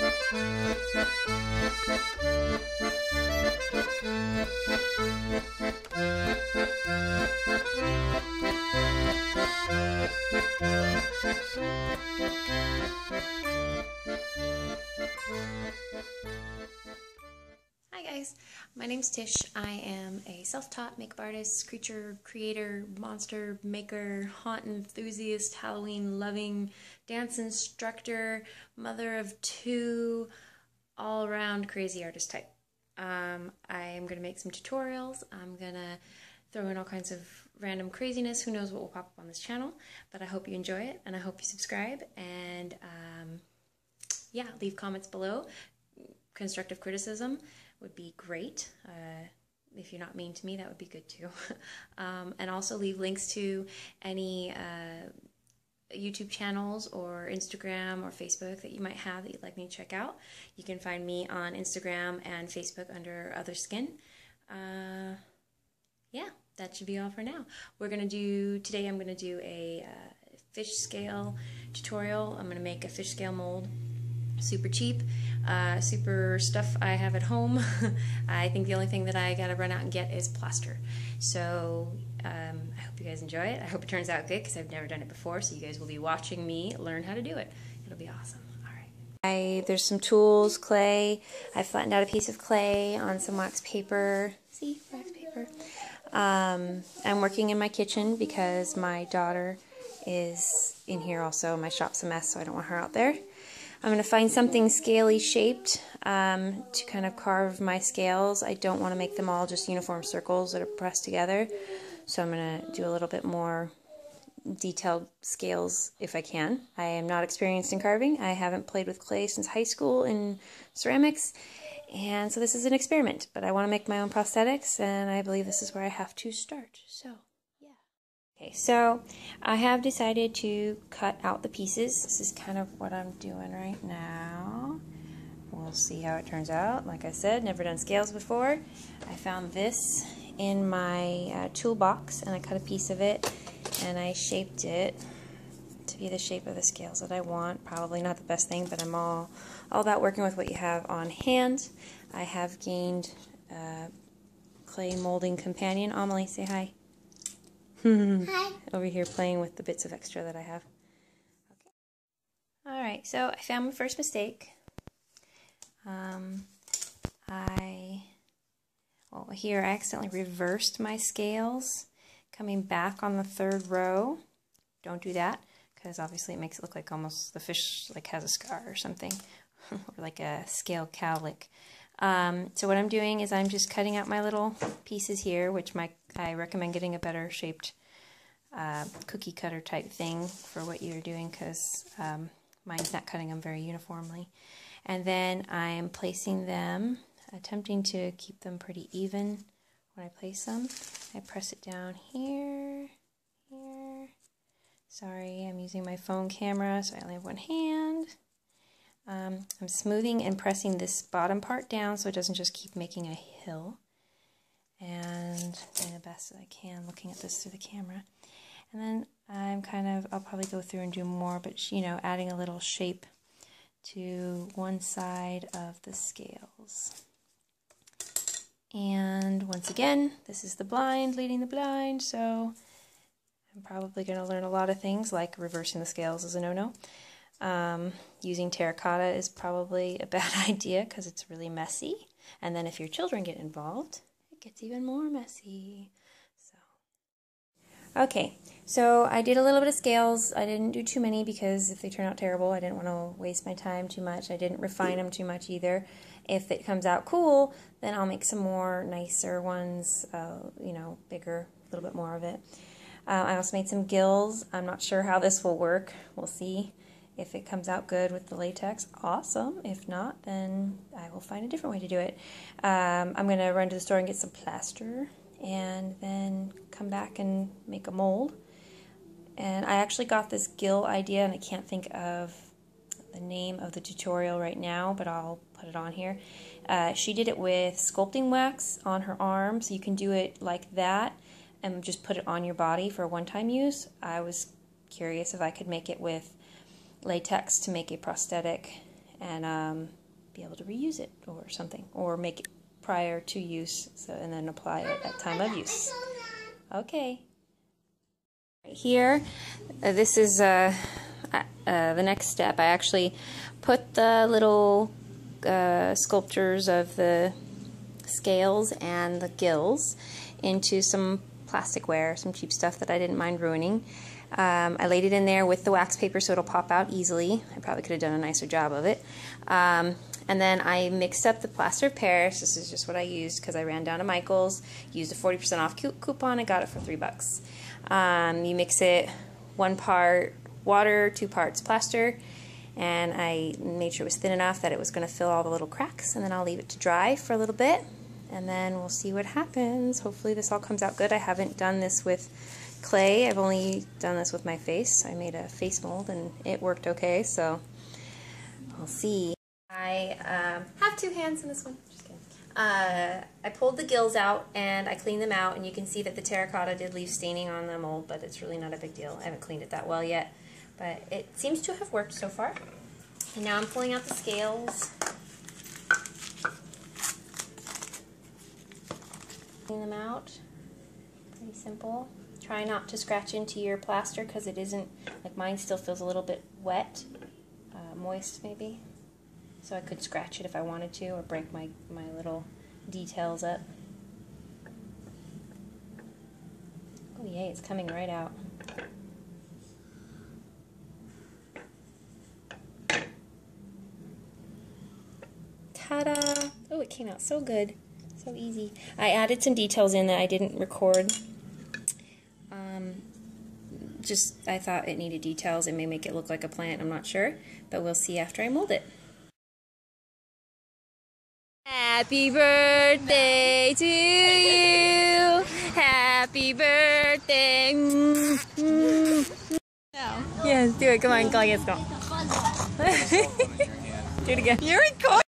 Hi guys, my name's Tish. I am a self-taught makeup artist, creature creator, monster maker, haunt enthusiast, Halloween loving, dance instructor, mother of two, all-around crazy artist type. I am going to make some tutorials. I'm going to throw in all kinds of random craziness. Who knows what will pop up on this channel, but I hope you enjoy it and I hope you subscribe and yeah, leave comments below. Constructive criticism would be great. If you're not mean to me, that would be good too. And also leave links to any YouTube channels or Instagram or Facebook that you might have that you'd like me to check out. You can find me on Instagram and Facebook under Other Skin. Yeah, that should be all for now. Today I'm going to do a fish scale tutorial. I'm going to make a fish scale mold. Super cheap, super stuff I have at home. I think the only thing that I gotta run out and get is plaster. So I hope you guys enjoy it. I hope it turns out good because I've never done it before, so you guys will be watching me learn how to do it. It'll be awesome. Alright. There's some tools, clay. I flattened out a piece of clay on some wax paper. See, wax paper. I'm working in my kitchen because my daughter is in here also. My shop's a mess, so I don't want her out there. I'm going to find something scaly shaped to kind of carve my scales. I don't want to make them all just uniform circles that are pressed together, so I'm going to do a little bit more detailed scales if I can. I am not experienced in carving. I haven't played with clay since high school in ceramics, and so this is an experiment, but I want to make my own prosthetics, and I believe this is where I have to start. So okay, so I have decided to cut out the pieces. This is kind of what I'm doing right now. We'll see how it turns out. Like I said, never done scales before. I found this in my toolbox and I cut a piece of it and I shaped it to be the shape of the scales that I want. Probably not the best thing, but I'm all about working with what you have on hand. I have gained a clay molding companion. Amelie, say hi. Hi. Over here playing with the bits of extra that I have. Okay. Alright, so I found my first mistake. Here I accidentally reversed my scales coming back on the third row. Don't do that, because obviously it makes it look like almost the fish like has a scar or something, or like a scale cowlick. So what I'm doing is I'm just cutting out my little pieces here, which I recommend getting a better shaped cookie cutter type thing for what you're doing, because mine's not cutting them very uniformly. And then I'm placing them, attempting to keep them pretty even when I place them. I press it down here, here. Sorry, I'm using my phone camera, so I only have one hand. I'm smoothing and pressing this bottom part down so it doesn't just keep making a hill. And doing the best that I can looking at this through the camera. And then I'll probably go through and do more, but you know, adding a little shape to one side of the scales. And once again, this is the blind leading the blind, so I'm probably going to learn a lot of things, like reversing the scales is a no-no. Using terracotta is probably a bad idea because it's really messy. And then if your children get involved, it gets even more messy. Okay, so I did a little bit of scales. I didn't do too many because if they turn out terrible, I didn't want to waste my time too much. I didn't refine them too much either. If it comes out cool, then I'll make some more nicer ones, you know, bigger, a little bit more of it. I also made some gills. I'm not sure how this will work. We'll see. If it comes out good with the latex, awesome. If not, then I will find a different way to do it. I'm going to run to the store and get some plaster and then come back and make a mold. And I actually got this Gill idea, and I can't think of the name of the tutorial right now, but I'll put it on here. She did it with sculpting wax on her arm, so you can do it like that and just put it on your body for one-time use. I was curious if I could make it with latex to make a prosthetic and be able to reuse it or something, or make it prior to use, so, and then apply it at time of use. Okay. Right here, this is the next step. I actually put the little sculptures of the scales and the gills into some plasticware, some cheap stuff that I didn't mind ruining. I laid it in there with the wax paper so it'll pop out easily. I probably could have done a nicer job of it. And then I mixed up the plaster of Paris. This is just what I used because I ran down to Michael's, used a 40% off coupon, and got it for $3. You mix it 1 part water, 2 parts plaster, and I made sure it was thin enough that it was going to fill all the little cracks, and then I'll leave it to dry for a little bit, and then we'll see what happens. Hopefully this all comes out good. I haven't done this with clay. I've only done this with my face. I made a face mold and it worked okay, so I'll see. I have 2 hands in this one. Just kidding. I pulled the gills out and I cleaned them out, and you can see that the terracotta did leave staining on the mold, but it's really not a big deal. I haven't cleaned it that well yet, but it seems to have worked so far. And now I'm pulling out the scales. Clean them out. Pretty simple. Try not to scratch into your plaster because it isn't, like mine still feels a little bit wet, moist maybe. So I could scratch it if I wanted to, or break my little details up. Oh yay, it's coming right out. Ta-da! Oh, it came out so good. So easy. I added some details in that I didn't record. Just, I thought it needed details. It may make it look like a plant, I'm not sure. But we'll see after I mold it. Happy birthday to you! Happy birthday! No. Yes, do it. Come on, let's go. Do it again. You're recording!